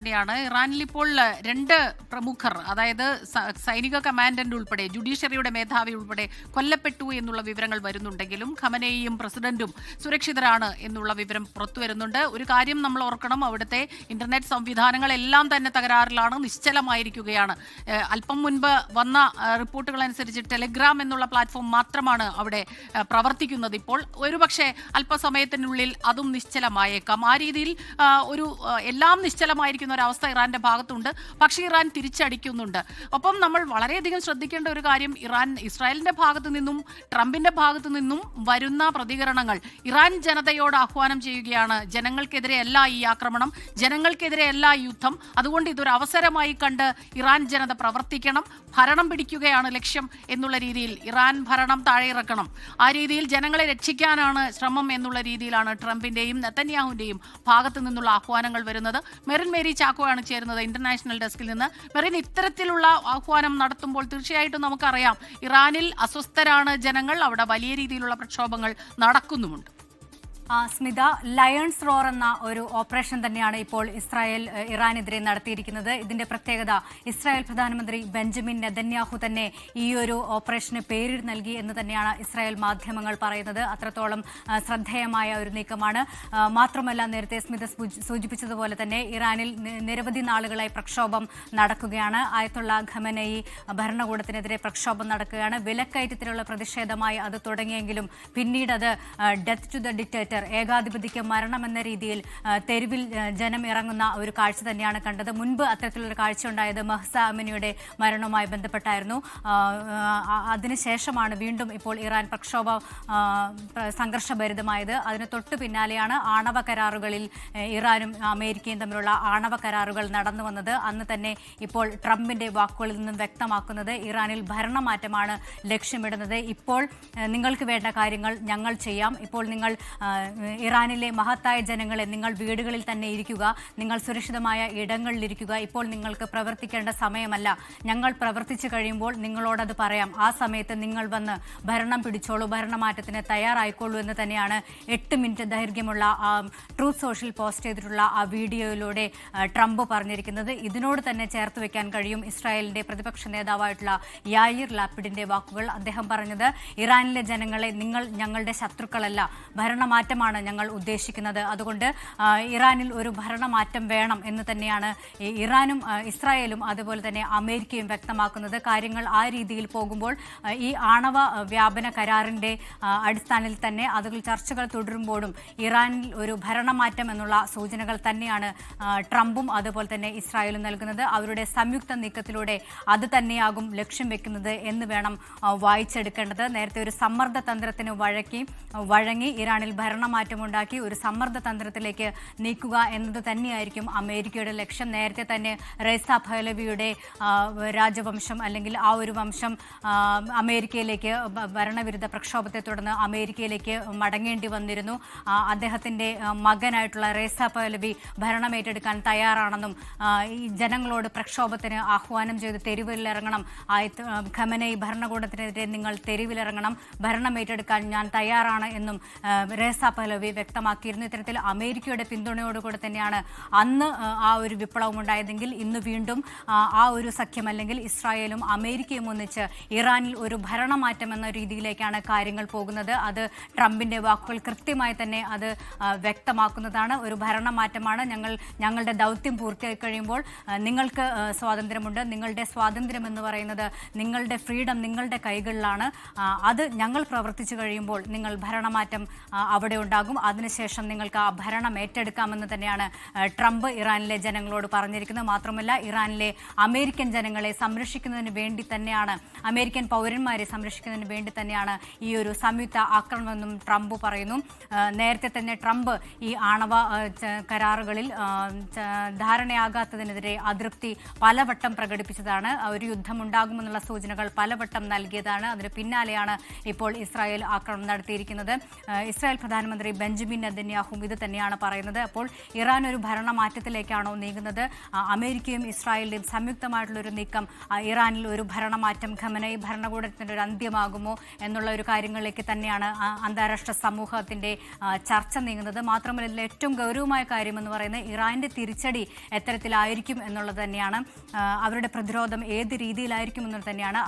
ാണ് ഇറാനിൽ ഇപ്പോൾ രണ്ട് പ്രമുഖർ, അതായത് സൈനിക കമാൻഡന്റ് ഉൾപ്പെടെ ജുഡീഷ്യറിയുടെ മേധാവി ഉൾപ്പെടെ കൊല്ലപ്പെട്ടു എന്നുള്ള വിവരങ്ങൾ വരുന്നുണ്ടെങ്കിലും ഖമനേയും പ്രസിഡന്റും സുരക്ഷിതരാണ് എന്നുള്ള വിവരം പുറത്തുവരുന്നുണ്ട്. ഒരു കാര്യം നമ്മൾ ഓർക്കണം, അവിടുത്തെ ഇന്റർനെറ്റ് സംവിധാനങ്ങളെല്ലാം തന്നെ തകരാറിലാണ്, നിശ്ചലമായിരിക്കുകയാണ്. അല്പം മുൻപ് വന്ന റിപ്പോർട്ടുകൾ അനുസരിച്ച് ടെലിഗ്രാം എന്നുള്ള പ്ലാറ്റ്ഫോം മാത്രമാണ് അവിടെ പ്രവർത്തിക്കുന്നത്. ഇപ്പോൾ ഒരുപക്ഷെ അല്പസമയത്തിനുള്ളിൽ അതും നിശ്ചലമായേക്കാം. ആ രീതിയിൽ ഒരു എല്ലാം നിശ്ചലമായിരിക്കുന്ന ഒരവസ്ഥ ഇറാന്റെ ഭാഗത്തുണ്ട്. പക്ഷേ ഇറാൻ തിരിച്ചടിക്കുന്നുണ്ട്. ഒപ്പം നമ്മൾ വളരെയധികം ശ്രദ്ധിക്കേണ്ട ഒരു കാര്യം, ഇസ്രായേലിന്റെ ഭാഗത്തു നിന്നും ട്രംപിന്റെ ഭാഗത്തു നിന്നും വരുന്ന പ്രതികരണങ്ങൾ ഇറാൻ ജനതയോട് ആഹ്വാനം ചെയ്യുകയാണ്. ജനങ്ങൾക്കെതിരെയല്ല ഈ ആക്രമണം, ജനങ്ങൾക്കെതിരെയല്ല ഈ യുദ്ധം. അതുകൊണ്ട് ഇതൊരു അവസരമായി കണ്ട് ഇറാൻ ജനത പ്രവർത്തിക്കണം, ഭരണം പിടിക്കുകയാണ് ലക്ഷ്യം എന്നുള്ള രീതിയിൽ ഇറാൻ ഭരണം താഴെയിറക്കണം, ആ രീതിയിൽ ജനങ്ങളെ രക്ഷിക്കാനാണ് ശ്രമം എന്നുള്ള രീതിയിലാണ് ട്രംപിന്റെയും നെതന്യാഹുവിന്റെയും ഭാഗത്തു നിന്നുള്ള ആഹ്വാനങ്ങൾ വരുന്നത്. മെറിൻ മേരി ചാക്കോയാണ് ചേരുന്നത് ഇന്റർനാഷണൽ ഡെസ്കിൽ നിന്ന്. മെറിൻ, ഇത്തരത്തിലുള്ള ആഹ്വാനം നടത്തുമ്പോൾ തീർച്ചയായിട്ടും നമുക്കറിയാം ഇറാനിൽ അസ്വസ്ഥരാണ് ജനങ്ങൾ, അവിടെ വലിയ രീതിയിലുള്ള പ്രക്ഷോഭങ്ങൾ നടക്കുന്നുമുണ്ട്. സ്മിത, ലയൺസ് റോർ എന്ന ഒരു ഓപ്പറേഷൻ തന്നെയാണ് ഇപ്പോൾ ഇസ്രായേൽ ഇറാനെതിരെ നടത്തിയിരിക്കുന്നത്. ഇതിന്റെ പ്രത്യേകത, ഇസ്രായേൽ പ്രധാനമന്ത്രി ബെഞ്ചമിൻ നെതന്യാഹു തന്നെ ഈ ഒരു ഓപ്പറേഷന് പേര് നൽകി എന്ന് തന്നെയാണ് ഇസ്രായേൽ മാധ്യമങ്ങൾ പറയുന്നത്. അത്രത്തോളം ശ്രദ്ധേയമായ ഒരു നീക്കമാണ്. മാത്രമല്ല, നേരത്തെ സ്മിത സൂചിപ്പിച്ചതുപോലെ തന്നെ ഇറാനിൽ നിരവധി നാളുകളായി പ്രക്ഷോഭം നടക്കുകയാണ്. ആയത്തുള്ള ഖമനയി ഭരണകൂടത്തിനെതിരെ പ്രക്ഷോഭം നടക്കുകയാണ്. വിലക്കയറ്റത്തിലുള്ള പ്രതിഷേധമായി അത് തുടങ്ങിയെങ്കിലും പിന്നീട് അത് ഡെത്ത് ടു ദ ഡിക്റ്റേറ്റർ, ഏകാധിപതിക്ക് മരണമെന്ന രീതിയിൽ തെരുവിൽ ജനം ഇറങ്ങുന്ന ഒരു കാഴ്ച തന്നെയാണ് കണ്ടത്. മുൻപ് അത്തരത്തിലൊരു കാഴ്ച ഉണ്ടായത് മഹ്സ അമിനിയുടെ മരണവുമായി ബന്ധപ്പെട്ടായിരുന്നു. അതിനുശേഷമാണ് വീണ്ടും ഇപ്പോൾ ഇറാൻ സംഘർഷഭരിതമായത്. അതിന് തൊട്ടു പിന്നാലെയാണ് ആണവ കരാറുകളിൽ ഇറാനും അമേരിക്കയും തമ്മിലുള്ള ആണവ കരാറുകൾ നടന്നു വന്നത്. അന്ന് തന്നെ ഇപ്പോൾ ട്രംപിന്റെ വാക്കുകളിൽ നിന്നും വ്യക്തമാക്കുന്നത് ഇറാനിൽ ഭരണമാറ്റമാണ് ലക്ഷ്യമിടുന്നത്. ഇപ്പോൾ നിങ്ങൾക്ക് വേണ്ട കാര്യങ്ങൾ ഞങ്ങൾ ചെയ്യാം, ഇപ്പോൾ നിങ്ങൾ ഇറാനിലെ മഹത്തായ ജനങ്ങളെ, നിങ്ങൾ വീടുകളിൽ തന്നെ ഇരിക്കുക, നിങ്ങൾ സുരക്ഷിതമായ ഇടങ്ങളിലിരിക്കുക, ഇപ്പോൾ നിങ്ങൾക്ക് പ്രവർത്തിക്കേണ്ട സമയമല്ല, ഞങ്ങൾ പ്രവർത്തിച്ചു കഴിയുമ്പോൾ നിങ്ങളോടത് പറയാം, ആ സമയത്ത് നിങ്ങൾ വന്ന് ഭരണം പിടിച്ചോളൂ, ഭരണമാറ്റത്തിന് തയ്യാറായിക്കോളൂ എന്ന് തന്നെയാണ് 8 മിനിറ്റ് ദൈർഘ്യമുള്ള ട്രൂത്ത് സോഷ്യൽ പോസ്റ്റ് ചെയ്തിട്ടുള്ള ആ വീഡിയോയിലൂടെ ട്രംപ് പറഞ്ഞിരിക്കുന്നത്. ഇതിനോട് തന്നെ ചേർത്ത് വെക്കാൻ കഴിയും ഇസ്രായേലിന്റെ പ്രതിപക്ഷ നേതാവായിട്ടുള്ള യായിർ ലാപ്പിഡിന്റെ വാക്കുകൾ. അദ്ദേഹം പറഞ്ഞത്, ഇറാനിലെ ജനങ്ങളെ നിങ്ങൾ ഞങ്ങളുടെ ശത്രുക്കളല്ല, ഭരണമാറ്റമാണ് ഞങ്ങൾ ഉദ്ദേശിക്കുന്നത്. അതുകൊണ്ട് ഇറാനിൽ ഒരു ഭരണമാറ്റം വേണം എന്ന് തന്നെയാണ് ഇറാനും ഇസ്രായേലും അതുപോലെ തന്നെ അമേരിക്കയും വ്യക്തമാക്കുന്നത്. കാര്യങ്ങൾ ആ രീതിയിൽ പോകുമ്പോൾ ഈ ആണവ വ്യാപന കരാറിന്റെ അടിസ്ഥാനത്തിൽ തന്നെ അതിൽ ചർച്ചകൾ തുടരുമ്പോഴും ഇറാനിൽ ഒരു ഭരണമാറ്റം എന്നുള്ള സൂചനകൾ തന്നെയാണ് ട്രംപും അതുപോലെ തന്നെ ഇസ്രായേലും നൽകുന്നത്. അവരുടെ സംയുക്ത നീക്കത്തിലൂടെ അത് തന്നെയാകും ലക്ഷ്യം വെക്കുന്നത് എന്ന് വേണം വായിച്ചെടുക്കേണ്ടത്. നേരത്തെ ഒരു സമ്മർദ്ദ തന്ത്രത്തിന് വഴങ്ങി ഇറാനിൽ ഭരണമാറ്റമുണ്ടാക്കി ഒരു സമ്മർദ്ദ തന്ത്രത്തിലേക്ക് നീക്കുക എന്നത് തന്നെയായിരിക്കും അമേരിക്കയുടെ ലക്ഷ്യം. നേരത്തെ തന്നെ റേസ പഹ്ലവിയുടെ രാജവംശം അല്ലെങ്കിൽ ആ ഒരു വംശം അമേരിക്കയിലേക്ക് ഭരണവിരുദ്ധ പ്രക്ഷോഭത്തെ തുടർന്ന് അമേരിക്കയിലേക്ക് മടങ്ങേണ്ടി വന്നിരുന്നു. അദ്ദേഹത്തിൻ്റെ മകനായിട്ടുള്ള റേസ പഹ്ലവി ഭരണമേറ്റെടുക്കാൻ തയ്യാറാണെന്നും ഈ ജനങ്ങളോട് പ്രക്ഷോഭത്തിന് ആഹ്വാനം ചെയ്ത് തെരുവിലിറങ്ങണം, ഖമനയി ഭരണകൂടത്തിനെതിരെ നിങ്ങൾ തെരുവിലിറങ്ങണം, ഭരണമേറ്റെടുക്കാൻ ഞാൻ തയ്യാറാണ് എന്നും റേസ പഹ്ലവി വ്യക്തമാക്കിയിരുന്നു. ഇത്തരത്തിൽ അമേരിക്കയുടെ പിന്തുണയോടുകൂടെ തന്നെയാണ് അന്ന് ആ ഒരു വിപ്ലവം ഉണ്ടായതെങ്കിൽ ഇന്ന് വീണ്ടും ആ ഒരു സഖ്യം അല്ലെങ്കിൽ ഇസ്രായേലും അമേരിക്കയും ഒന്നിച്ച് ഇറാനിൽ ഒരു ഭരണമാറ്റം എന്ന രീതിയിലേക്കാണ് കാര്യങ്ങൾ പോകുന്നത്. അത് ട്രംപിന്റെ വാക്കുകൾ കൃത്യമായി തന്നെ അത് വ്യക്തമാക്കുന്നതാണ്. ഒരു ഭരണമാറ്റമാണ്, ഞങ്ങളുടെ ദൗത്യം പൂർത്തിയായി കഴിയുമ്പോൾ നിങ്ങൾക്ക് സ്വാതന്ത്ര്യമുണ്ട്, നിങ്ങളുടെ സ്വാതന്ത്ര്യം എന്ന് പറയുന്നത്, നിങ്ങളുടെ ഫ്രീഡം നിങ്ങളുടെ കൈകളിലാണ്, അത് ഞങ്ങൾ പ്രവർത്തിച്ചു കഴിയുമ്പോൾ നിങ്ങൾ ഭരണമാറ്റം അവിടെ ഉണ്ടാകും, അതിനുശേഷം നിങ്ങൾക്ക് ആ ഭരണം ഏറ്റെടുക്കാമെന്ന് തന്നെയാണ് ട്രംപ് ഇറാനിലെ ജനങ്ങളോട് പറഞ്ഞിരിക്കുന്നത്. മാത്രമല്ല, ഇറാനിലെ അമേരിക്കൻ ജനങ്ങളെ സംരക്ഷിക്കുന്നതിന് വേണ്ടി തന്നെയാണ്, അമേരിക്കൻ പൗരന്മാരെ സംരക്ഷിക്കുന്നതിന് വേണ്ടി തന്നെയാണ് ഈ ഒരു സംയുക്ത ആക്രമണമെന്നും ട്രംപ് പറയുന്നു. നേരത്തെ തന്നെ ട്രംപ് ഈ ആണവ കരാറുകളിൽ ധാരണയാകാത്തതിനെതിരെ അതൃപ്തി പലവട്ടം പ്രകടിപ്പിച്ചതാണ്. ഒരു യുദ്ധമുണ്ടാകുമെന്നുള്ള സൂചനകൾ പലവട്ടം നൽകിയതാണ്. അതിന് പിന്നാലെയാണ് ഇപ്പോൾ ഇസ്രായേൽ ആക്രമണം നടത്തിയിരിക്കുന്നത്. ഇസ്രായേൽ പ്രധാനമന്ത്രി പ്രധാനമന്ത്രി ബെഞ്ചമിൻ നെതന്യാഹുവും ഇത് തന്നെയാണ് പറയുന്നത്. അപ്പോൾ ഇറാൻ ഒരു ഭരണമാറ്റത്തിലേക്കാണോ നീങ്ങുന്നത്? അമേരിക്കയും ഇസ്രായേലിന്റെയും സംയുക്തമായിട്ടുള്ള ഒരു നീക്കം ഇറാനിൽ ഒരു ഭരണമാറ്റം, ഖമനൈ ഭരണകൂടത്തിന്റെ ഒരു അന്ത്യമാകുമോ എന്നുള്ള ഒരു കാര്യങ്ങളിലേക്ക് തന്നെയാണ് അന്താരാഷ്ട്ര സമൂഹത്തിന്റെ ചർച്ച നീങ്ങുന്നത്. മാത്രമല്ല ഇതിൽ ഏറ്റവും ഗൗരവമായ കാര്യമെന്ന് പറയുന്നത് ഇറാന്റെ തിരിച്ചടി എത്തരത്തിലായിരിക്കും എന്നുള്ളത് തന്നെയാണ്. അവരുടെ പ്രതിരോധം ഏത് രീതിയിലായിരിക്കും എന്നുള്ളത് തന്നെയാണ്.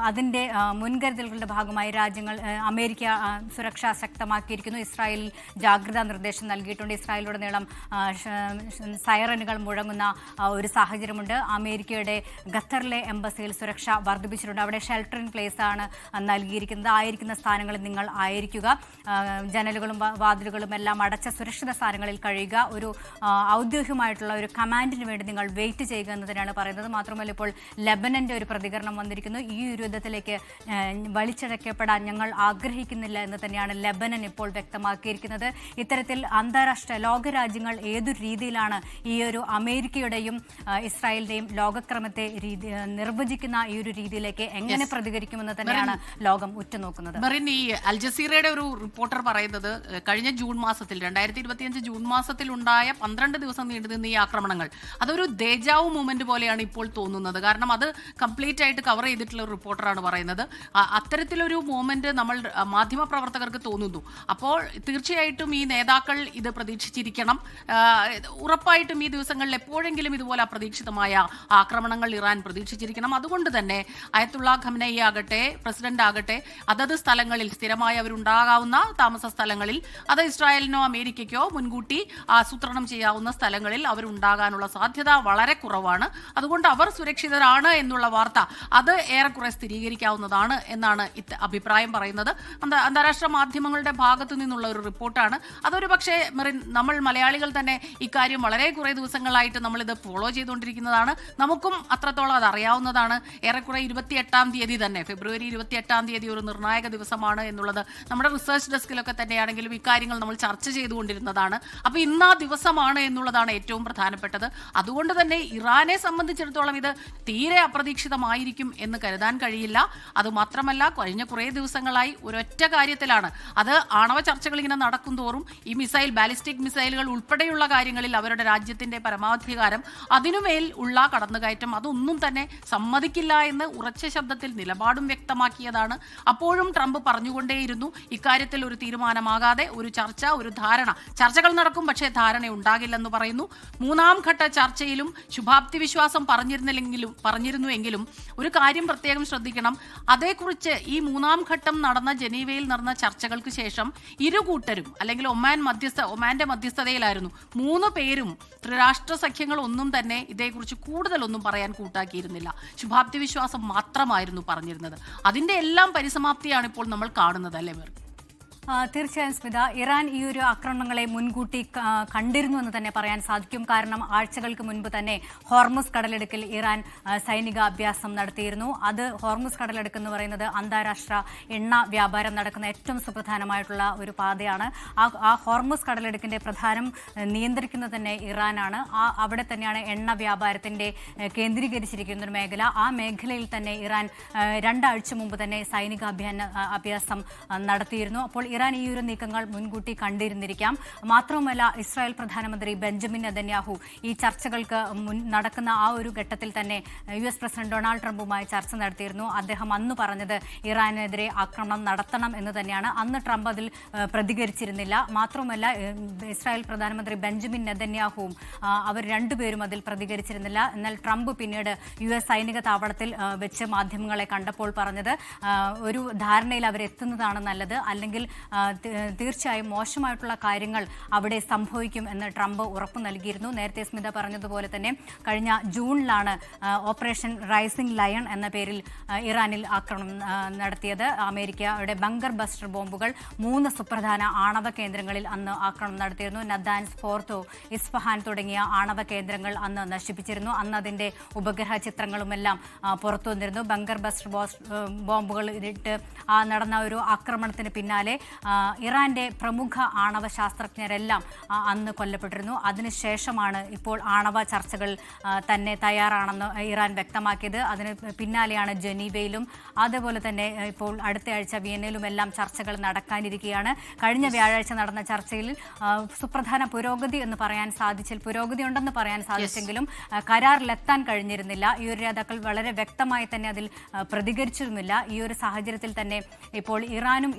അതിന്റെ മുൻകരുതലുകളുടെ ഭാഗമായി രാജ്യങ്ങൾ അമേരിക്ക സുരക്ഷ ശക്തമാക്കിയിരിക്കുന്നു. ഇസ്രായേലിൽ ജാഗ്രതാ നിർദ്ദേശം നൽകിയിട്ടുണ്ട്. ഇസ്രായേലിലുടനീളം സൈറനുകൾ മുഴങ്ങുന്ന ഒരു സാഹചര്യമുണ്ട്. അമേരിക്കയുടെ ഖത്തറിലെ എംബസിയിൽ സുരക്ഷ വർദ്ധിപ്പിച്ചിട്ടുണ്ട്. അവിടെ ഷെൽട്ടർ ഇൻ പ്ലേസ് ആണ് നൽകിയിരിക്കുന്നത്. ആയിരിക്കുന്ന സ്ഥാനങ്ങളിൽ നിങ്ങൾ ആയിരിക്കുക, ജനലുകളും വാതിലുകളും എല്ലാം അടച്ച സുരക്ഷിത സ്ഥാനങ്ങളിൽ കഴിയുക, ഒരു ഔദ്യോഗികമായിട്ടുള്ള ഒരു കമാൻഡിന് വേണ്ടി നിങ്ങൾ വെയിറ്റ് ചെയ്യുക എന്ന് തന്നെയാണ് പറയുന്നത്. മാത്രമല്ല ഇപ്പോൾ ലെബനന്റെ ഒരു പ്രതികരണം വന്നിരിക്കുന്നു. ഈ ഒരു യുദ്ധത്തിലേക്ക് വലിച്ചഴക്കപ്പെടാൻ ഞങ്ങൾ ആഗ്രഹിക്കുന്നില്ല എന്ന് തന്നെയാണ് ലെബനൻ ഇപ്പോൾ വ്യക്തമാക്കിയിരിക്കുന്നത്. ഇത്തരത്തിൽ അന്താരാഷ്ട്ര ലോകരാജ്യങ്ങൾ ഏതു രീതിയിലാണ് ഈ ഒരു അമേരിക്കയുടെയും ഇസ്രായേലിന്റെയും ലോകക്രമത്തെ നിർവചിക്കുന്ന ഈ ഒരു രീതിയിലേക്ക് എങ്ങനെ പ്രതികരിക്കുമെന്ന് തന്നെയാണ് ലോകം ഉറ്റുനോക്കുന്നത്. ഈ അൽ ജസീറയുടെ ഒരു റിപ്പോർട്ടർ പറയുന്നത് കഴിഞ്ഞ ജൂൺ മാസത്തിൽ 2025 ജൂൺ മാസത്തിൽ ഉണ്ടായ 12 ദിവസം നീണ്ടുനിന്ന ഈ ആക്രമണങ്ങൾ അതൊരു ദേജാവു മൂവ്മെന്റ് പോലെയാണ് ഇപ്പോൾ തോന്നുന്നത്. കാരണം അത് കംപ്ലീറ്റ് ആയിട്ട് കവർ ചെയ്തിട്ടുള്ള ഒരു റിപ്പോർട്ടറാണ് പറയുന്നത്. അത്തരത്തിലൊരു മൂവ്മെന്റ് നമ്മൾ മാധ്യമപ്രവർത്തകർക്ക് തോന്നുന്നു. അപ്പോൾ തീർച്ചയായിട്ടും ഈ നേതാക്കൾ ഇത് പ്രതീക്ഷിച്ചിരിക്കണം. ഉറപ്പായിട്ടും ഈ ദിവസങ്ങളിൽ എപ്പോഴെങ്കിലും ഇതുപോലെ അപ്രതീക്ഷിതമായ ആക്രമണങ്ങൾ ഇറാൻ പ്രതീക്ഷിച്ചിരിക്കണം. അതുകൊണ്ട് തന്നെ അയത്തുള്ള ഖമനൈ ആകട്ടെ, പ്രസിഡന്റ് ആകട്ടെ, അതത് സ്ഥലങ്ങളിൽ സ്ഥിരമായി അവരുണ്ടാകാവുന്ന താമസ സ്ഥലങ്ങളിൽ, അത് ഇസ്രായേലിനോ അമേരിക്കയ്ക്കോ മുൻകൂട്ടി ആസൂത്രണം ചെയ്യാവുന്ന സ്ഥലങ്ങളിൽ അവരുണ്ടാകാനുള്ള സാധ്യത വളരെ കുറവാണ്. അതുകൊണ്ട് അവർ സുരക്ഷിതരാണ് എന്നുള്ള വാർത്ത അത് ഏറെക്കുറെ സ്ഥിരീകരിക്കാവുന്നതാണ് എന്നാണ് അഭിപ്രായം പറയുന്നത്. അന്താരാഷ്ട്ര മാധ്യമങ്ങളുടെ ഭാഗത്തു നിന്നുള്ള ഒരു റിപ്പോർട്ടാണ്. അതൊരു പക്ഷേ നമ്മൾ മലയാളികൾ തന്നെ ഇക്കാര്യം വളരെ കുറേ ദിവസങ്ങളായിട്ട് നമ്മളിത് ഫോളോ ചെയ്തുകൊണ്ടിരിക്കുന്നതാണ്. നമുക്കും അത്രത്തോളം അത് അറിയാവുന്നതാണ്. ഏറെക്കുറെ 28-ാം തീയതി തന്നെ, ഫെബ്രുവരി 28-ാം തീയതി ഒരു നിർണായക ദിവസമാണ് എന്നുള്ളത് നമ്മുടെ റിസർച്ച് ഡെസ്കിലൊക്കെ തന്നെയാണെങ്കിലും ഇക്കാര്യങ്ങൾ നമ്മൾ ചർച്ച ചെയ്തുകൊണ്ടിരുന്നതാണ്. അപ്പോൾ ഇന്ന് ആ ദിവസമാണ് എന്നുള്ളതാണ് ഏറ്റവും പ്രധാനപ്പെട്ടത്. അതുകൊണ്ട് തന്നെ ഇറാനെ സംബന്ധിച്ചിടത്തോളം ഇത് തീരെ അപ്രതീക്ഷിതമായിരിക്കും എന്ന് കരുതാൻ കഴിയില്ല. അതുമാത്രമല്ല, കഴിഞ്ഞ കുറേ ദിവസങ്ങളായി ഒരൊറ്റ കാര്യത്തിലാണ്, അത് ആണവ ചർച്ചകൾ ഇങ്ങനെ നടക്കും തോറും ഈ ബാലിസ്റ്റിക് മിസൈലുകൾ ഉൾപ്പെടെയുള്ള കാര്യങ്ങളിൽ അവരുടെ രാജ്യത്തിന്റെ പരമാധികാരം, അതിനുമേൽ ഉള്ള കടന്നുകയറ്റം, അതൊന്നും തന്നെ സമ്മതിക്കില്ല എന്ന് ഉറച്ച ശബ്ദത്തിൽ നിലപാടും വ്യക്തമാക്കിയതാണ്. അപ്പോഴും ട്രംപ് പറഞ്ഞുകൊണ്ടേയിരുന്നു ഇക്കാര്യത്തിൽ ഒരു തീരുമാനമാകാതെ ഒരു ചർച്ച, ഒരു ധാരണ, ചർച്ചകൾ നടക്കും പക്ഷേ ധാരണ ഉണ്ടാകില്ലെന്ന് പറയുന്നു. 3-ാം ഘട്ട ചർച്ചയിലും ശുഭാപ്തി വിശ്വാസം പറഞ്ഞിരുന്നുവെങ്കിലും ഒരു കാര്യം പ്രത്യേകം ശ്രദ്ധിക്കണം. അതേക്കുറിച്ച് ഈ 3-ാം ഘട്ടം നടന്ന ജനീവയിൽ നടന്ന ചർച്ചകൾക്ക് ശേഷം ഇരുകൂട്ടരും, അല്ലെങ്കിൽ ഒമാന്റെ മധ്യസ്ഥതയിലായിരുന്നു, 3 പേരും ത്രിരാഷ്ട്ര സഖ്യങ്ങൾ ഒന്നും തന്നെ ഇതേക്കുറിച്ച് കൂടുതലൊന്നും പറയാൻ കൂട്ടാക്കിയിരുന്നില്ല. ശുഭാപ്തി വിശ്വാസം മാത്രമായിരുന്നു പറഞ്ഞിരുന്നത്. അതിന്റെ എല്ലാം പരിസമാപ്തിയാണ് ഇപ്പോൾ നമ്മൾ കാണുന്നത്, അല്ലേ? തീർച്ചയായും സ്മിത, ഇറാൻ ഈ ഒരു ആക്രമണങ്ങളെ മുൻകൂട്ടി കണ്ടിരുന്നു എന്ന് തന്നെ പറയാൻ സാധിക്കും. കാരണം ആഴ്ചകൾക്ക് മുൻപ് തന്നെ ഹോർമുസ് കടലിടുക്കിൽ ഇറാൻ സൈനിക അഭ്യാസം നടത്തിയിരുന്നു. അത് ഹോർമുസ് കടലിടുക്ക് എന്ന് പറയുന്നത് അന്താരാഷ്ട്ര എണ്ണ വ്യാപാരം നടക്കുന്ന ഏറ്റവും സുപ്രധാനമായിട്ടുള്ള ഒരു പാതയാണ്. ആ ഹോർമുസ് കടലിടുക്കിന്റെ പ്രധാനം നിയന്ത്രിക്കുന്നത് തന്നെ ഇറാനാണ്. അവിടെ തന്നെയാണ് എണ്ണ വ്യാപാരത്തിന്റെ കേന്ദ്രീകരിച്ചിരിക്കുന്ന ഒരു മേഖല. ആ മേഖലയിൽ തന്നെ ഇറാൻ 2 ആഴ്ച മുമ്പ് തന്നെ സൈനിക അഭ്യാസം നടത്തിയിരുന്നു. അപ്പോൾ ഇറാൻ ഈ ഒരു നീക്കങ്ങൾ മുൻകൂട്ടി കണ്ടിരുന്നിരിക്കാം. മാത്രവുമല്ല, ഇസ്രായേൽ പ്രധാനമന്ത്രി ബെഞ്ചമിൻ നെതന്യാഹു ഈ ചർച്ചകൾക്ക് നടക്കുന്ന ആ ഒരു ഘട്ടത്തിൽ തന്നെ US പ്രസിഡന്റ് ഡൊണാൾഡ് ട്രംപുമായി ചർച്ച നടത്തിയിരുന്നു. അദ്ദേഹം അന്ന് പറഞ്ഞത് ഇറാനെതിരെ ആക്രമണം നടത്തണം എന്ന് തന്നെയാണ്. അന്ന് ട്രംപ് അതിൽ പ്രതികരിച്ചിരുന്നില്ല. മാത്രവുമല്ല, ഇസ്രായേൽ പ്രധാനമന്ത്രി ബെഞ്ചമിൻ നെതന്യാഹുവും അവർ രണ്ടുപേരും അതിൽ പ്രതികരിച്ചിരുന്നില്ല. എന്നാൽ ട്രംപ് പിന്നീട് US സൈനിക താവളത്തിൽ വെച്ച് മാധ്യമങ്ങളെ കണ്ടപ്പോൾ പറഞ്ഞത് ഒരു ധാരണയിൽ അവരെത്തുന്നതാണ് നല്ലത്, അല്ലെങ്കിൽ തീർച്ചയായും മോശമായിട്ടുള്ള കാര്യങ്ങൾ അവിടെ സംഭവിക്കും എന്ന് ട്രംപ് ഉറപ്പു നൽകിയിരുന്നു. നേരത്തെ സ്മിത പറഞ്ഞതുപോലെ തന്നെ കഴിഞ്ഞ ജൂണിലാണ് ഓപ്പറേഷൻ റൈസിംഗ് ലയൺ എന്ന പേരിൽ ഇറാനിൽ ആക്രമണം നടത്തിയത്. അമേരിക്കയുടെ ബങ്കർ ബസ്റ്റർ ബോംബുകൾ 3 സുപ്രധാന ആണവ കേന്ദ്രങ്ങളിൽ അന്ന് ആക്രമണം നടത്തിയിരുന്നു. നദാൻസ്, ഫോർത്തോ, ഇസ്ഫഹാൻ തുടങ്ങിയ ആണവ കേന്ദ്രങ്ങൾ അന്ന് നശിപ്പിച്ചിരുന്നു. അന്ന് അതിൻ്റെ ഉപഗ്രഹ ചിത്രങ്ങളുമെല്ലാം പുറത്തു വന്നിരുന്നു. ബങ്കർ ബസ്റ്റർ ബോംബുകൾ ഇട്ട് നടന്ന ഒരു ആക്രമണത്തിന് പിന്നാലെ ഇറാന്റെ പ്രമുഖ ആണവ ശാസ്ത്രജ്ഞരെല്ലാം അന്ന് കൊല്ലപ്പെട്ടിരുന്നു. അതിനുശേഷമാണ് ഇപ്പോൾ ആണവ ചർച്ചകൾ തന്നെ തയ്യാറാണെന്ന് ഇറാൻ വ്യക്തമാക്കിയത്. അതിന് പിന്നാലെയാണ് ജനീവയിലും അതുപോലെ തന്നെ ഇപ്പോൾ അടുത്ത ആഴ്ച വിയന്നയിലുമെല്ലാം ചർച്ചകൾ നടക്കാനിരിക്കുകയാണ്. കഴിഞ്ഞ വ്യാഴാഴ്ച നടന്ന ചർച്ചയിൽ സുപ്രധാന പുരോഗതി ഉണ്ടെന്ന് പറയാൻ സാധിച്ചെങ്കിലും കരാറിലെത്താൻ കഴിഞ്ഞിരുന്നില്ല. ഈ ഒരു നേതാക്കൾ വളരെ വ്യക്തമായി തന്നെ അതിൽ പ്രതികരിച്ചിരുന്നില്ല. ഈ ഒരു സാഹചര്യത്തിൽ തന്നെ ഇപ്പോൾ ഇറാനും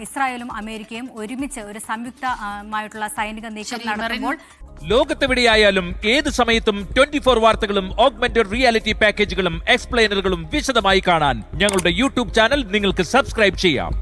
ഇസ്രായേലും അമേരിക്കയും ഒരുമിച്ച് ഒരു സംയുക്തമായിട്ടുള്ള സൈനിക നീക്കം നടത്തുമ്പോൾ ലോകത്തെവിടെയായാലും ഏത് സമയത്തും 24 വാർത്തകളും ഓഗ്മെന്റഡ് റിയാലിറ്റി പാക്കേജുകളും എക്സ്പ്ലെയിനറുകളും വിശദമായി കാണാൻ ഞങ്ങളുടെ യൂട്യൂബ് ചാനൽ നിങ്ങൾക്ക് സബ്സ്ക്രൈബ് ചെയ്യാം.